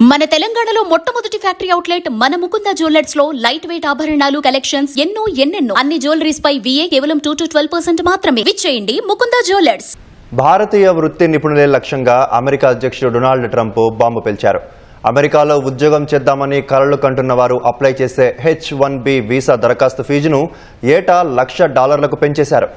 మన తెలంగాణలో మొట్టమొదటి ఫ్యాక్టరీ అవుట్లెట్ మన ముకుంద జ్యువెలర్స్ లో లైట్ వెయిట్ ఆభరణాలు కలెక్షన్స్ ఎన్నెన్నో అన్ని జ్యువెలరీస్ పై VA కేవలం 2 to 12% మాత్రమే. విచ్చేయండి ముకుంద జ్యువెలర్స్. భారతీయ వృత్తి నిపుణులే లక్ష్యంగా అమెరికా అధ్యక్షుడు డొనాల్డ్ ట్రంప్ బాంబు పేల్చారు. అమెరికాలో ఉద్యోగం చేద్దామని కలలు కంటున్న వారు అప్లై చేసే H-1B వీసా దరఖాస్తు ఫీజును ఏటా $1,00,000 పెంచేశారు.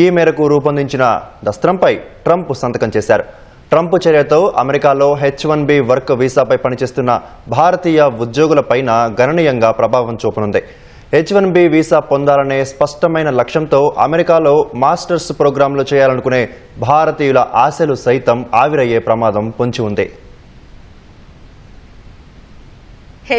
ఈ మేరకు రూపొందించిన దస్త్రంపై ట్రంప్ సంతకం చేశారు. ట్రంప్ చర్యతో అమెరికాలో H-1B వర్క్ వీసాపై పనిచేస్తున్న భారతీయ ఉద్యోగులపైన గణనీయంగా ప్రభావం చూపనుంది. H-1B వీసా పొందాలనే స్పష్టమైన లక్ష్యంతో అమెరికాలో మాస్టర్స్ ప్రోగ్రాంలు చేయాలనుకునే భారతీయుల ఆశలు సైతం ఆవిరయ్యే ప్రమాదం పొంచి ఉంది.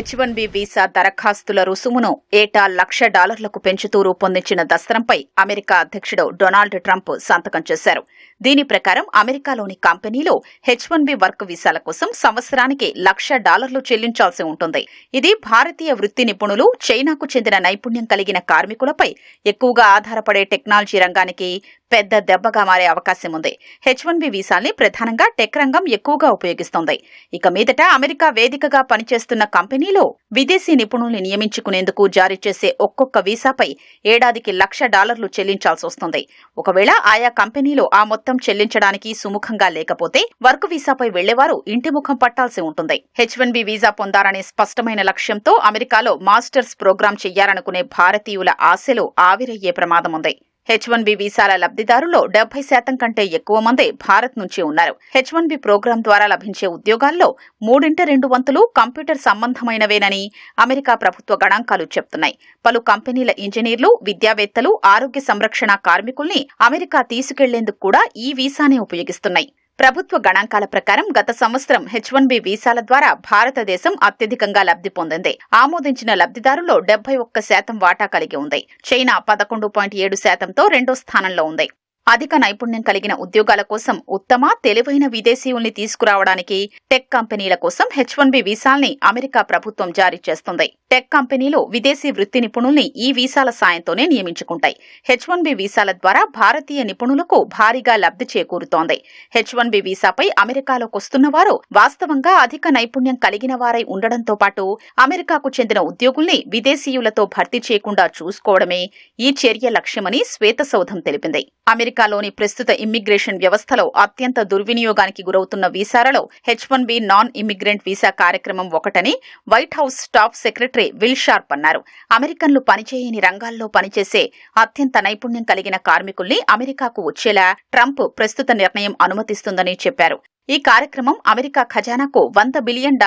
H-1B వీసా దరఖాస్తుల రుసుమును ఏటా $1,00,000 పెంచుతూ రూపొందించిన దస్త్రంపై అమెరికా అధ్యక్షుడు డొనాల్డ్ ట్రంప్ సంతకం చేశారు. దీని ప్రకారం అమెరికాలోని కంపెనీలు H-1B వర్క్ వీసాల కోసం సంవత్సరానికి $1,00,000 చెల్లించాల్సి ఉంటుంది. ఇది భారతీయ వృత్తి నిపుణులు, చైనాకు చెందిన నైపుణ్యం కలిగిన కార్మికులపై ఎక్కువగా ఆధారపడే టెక్నాలజీ రంగానికి పెద్ద దెబ్బగా మారే అవకాశం ఉంది. H-1B వీసాల్ని ప్రధానంగా టెక్ రంగం ఎక్కువగా ఉపయోగిస్తోంది. ఇక మీదట అమెరికా వేదికగా పనిచేస్తున్న కంపెనీలో విదేశీ నిపుణుల్ని నియమించుకునేందుకు జారీ చేసే ఒక్కొక్క వీసాపై ఏడాదికి $1,00,000 చెల్లించాల్సి వస్తుంది. ఒకవేళ ఆయా కంపెనీలు ఆ మొత్తం చెల్లించడానికి సుముఖంగా లేకపోతే వర్క్ వీసాపై వెళ్లేవారు ఇంటి ముఖం పట్టాల్సి ఉంటుంది. H-1B వీసా పొందాలనే స్పష్టమైన లక్ష్యంతో అమెరికాలో మాస్టర్స్ ప్రోగ్రాం చెయ్యాలనుకునే భారతీయుల ఆశలు ఆవిరయ్యే ప్రమాదం ఉంది. H-1B వీసాల లబ్ధిదారుల్లో 70% కంటే ఎక్కువ మంది భారత్ నుంచి ఉన్నారు. H-1B ప్రోగ్రాం ద్వారా లభించే ఉద్యోగాల్లో 3/2 వంతులు కంప్యూటర్ సంబంధమైనవేనని అమెరికా ప్రభుత్వ గణాంకాలు చెప్తున్నాయి. పలు కంపెనీల ఇంజనీర్లు, విద్యావేత్తలు, ఆరోగ్య సంరక్షణ కార్మికుల్ని అమెరికా తీసుకెళ్లేందుకు కూడా ఈ వీసానే ఉపయోగిస్తున్నాయి. ప్రభుత్వ గణాంకాల ప్రకారం గత సంవత్సరం H-1B వీసాల ద్వారా భారతదేశం అత్యధికంగా లబ్ధి పొందింది. ఆమోదించిన లబ్ధిదారుల్లో 71% వాటా కలిగి ఉంది. చైనా 11.7%తో రెండో స్థానంలో ఉంది. అధిక నైపుణ్యం కలిగిన ఉద్యోగాల కోసం ఉత్తమ, తెలివైన విదేశీయుల్ని తీసుకురావడానికి టెక్ కంపెనీల కోసం H-1B వీసాల్ని అమెరికా ప్రభుత్వం జారీ చేస్తుంది. టెక్ కంపెనీలు విదేశీ వృత్తి నిపుణుల్ని ఈ వీసాల సాయంతోనే నియమించుకుంటాయి. H-1B వీసాల ద్వారా భారతీయ నిపుణులకు భారీగా లబ్ధి చేకూరుతోంది. H-1B వీసాపై అమెరికాలోకొస్తున్న వారు వాస్తవంగా అధిక నైపుణ్యం కలిగిన వారై ఉండడంతో పాటు అమెరికాకు చెందిన ఉద్యోగుల్ని విదేశీయులతో భర్తీ చేయకుండా చూసుకోవడమే ఈ చర్య లక్ష్యమని శ్వేతసౌధం తెలిపింది. అమెరికాలోని ప్రస్తుత ఇమ్మిగ్రేషన్ వ్యవస్థలో అత్యంత దుర్వినియోగానికి గురవుతున్న వీసాలలో H-1B నాన్ ఇమ్మిగ్రెంట్ వీసా కార్యక్రమం ఒకటని white house staff secretary will sharp అన్నారు. అమెరికన్లు పనిచేయని రంగాల్లో పనిచేసే అత్యంత నైపుణ్యం కలిగిన కార్మికుల్ని అమెరికాకు వచ్చేలా ట్రంప్ ప్రస్తుత నిర్ణయం అనుమతిస్తుందని చెప్పారు. ఈ కార్యక్రమం అమెరికా ఖజానాకు $100 బిలియన్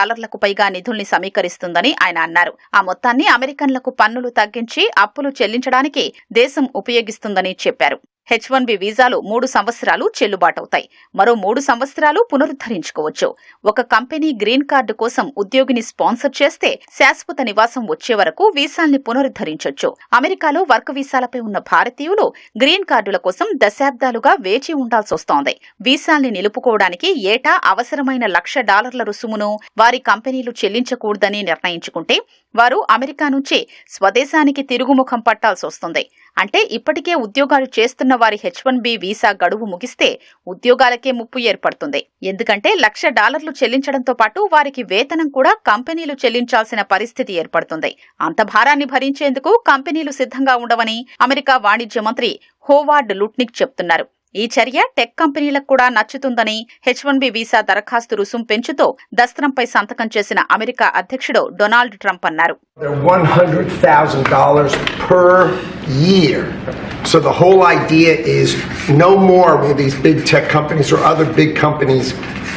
పైగా నిధుల్ని సమీకరిస్తుందని ఆయన అన్నారు. ఆ మొత్తాన్ని అమెరికన్లకు పన్నులు తగ్గించి అప్పులు చెల్లించడానికి దేశం ఉపయోగిస్తుందని చెప్పారు. H-1B వీసాలు 3 సంవత్సరాలు చెల్లుబాటవుతాయి. మరో 3 సంవత్సరాలు పునరుద్ధరించుకోవచ్చు. ఒక కంపెనీ గ్రీన్ కార్డు కోసం ఉద్యోగిని స్పాన్సర్ చేస్తే శాశ్వత నివాసం వచ్చే వరకు వీసాల్ని పునరుద్ధరించొచ్చు. అమెరికాలో వర్క్ వీసాలపై ఉన్న భారతీయులు గ్రీన్ కార్డుల కోసం దశాబ్దాలుగా వేచి ఉండాల్సొస్తోంది. వీసాల్ని నిలుపుకోవడానికి ఏటా అవసరమైన $1,00,000 రుసుమును వారి కంపెనీలు చెల్లించకూడదని నిర్ణయించుకుంటే వారు అమెరికా నుంచి స్వదేశానికి తిరుగుముఖం పట్టాల్సొస్తుంది. అంటే ఇప్పటికే ఉద్యోగాలు చేస్తున్న వారి H-1B వీసా గడువు ముగిస్తే ఉద్యోగాలకే ముప్పు ఏర్పడుతుంది. ఎందుకంటే $1,00,000 చెల్లించడంతో పాటు వారికి వేతనం కూడా కంపెనీలు చెల్లించాల్సిన పరిస్థితి ఏర్పడుతుంది. అంత భారాన్ని భరించేందుకు కంపెనీలు సిద్ధంగా ఉండవని అమెరికా వాణిజ్య మంత్రి హోవార్డ్ లుట్నిక్ చెప్తున్నారు. ఈ చర్య టెక్ కంపెనీలకు కూడా నచ్చుతుందని H-1B వీసా దరఖాస్తు రుసుం పెంచుతో దస్త్రంపై సంతకం చేసిన అమెరికా అధ్యక్షుడు డొనాల్డ్ ట్రంప్ అన్నారు. $100,000 per year. So the whole idea is no more will these big tech companies or other big companies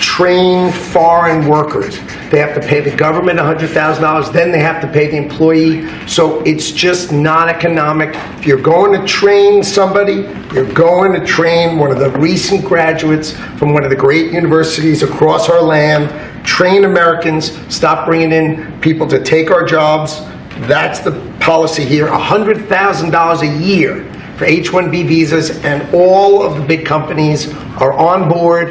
train foreign workers. They have to pay the government $100,000, then they have to pay the employee. So it's just not economic. If you're going to train somebody, you're going to train one of the recent graduates from one of the great universities across our land. Train Americans, stop bringing in people to take our jobs. That's the policy here. $100,000 a year for H-1B visas, and all of the big companies are on board.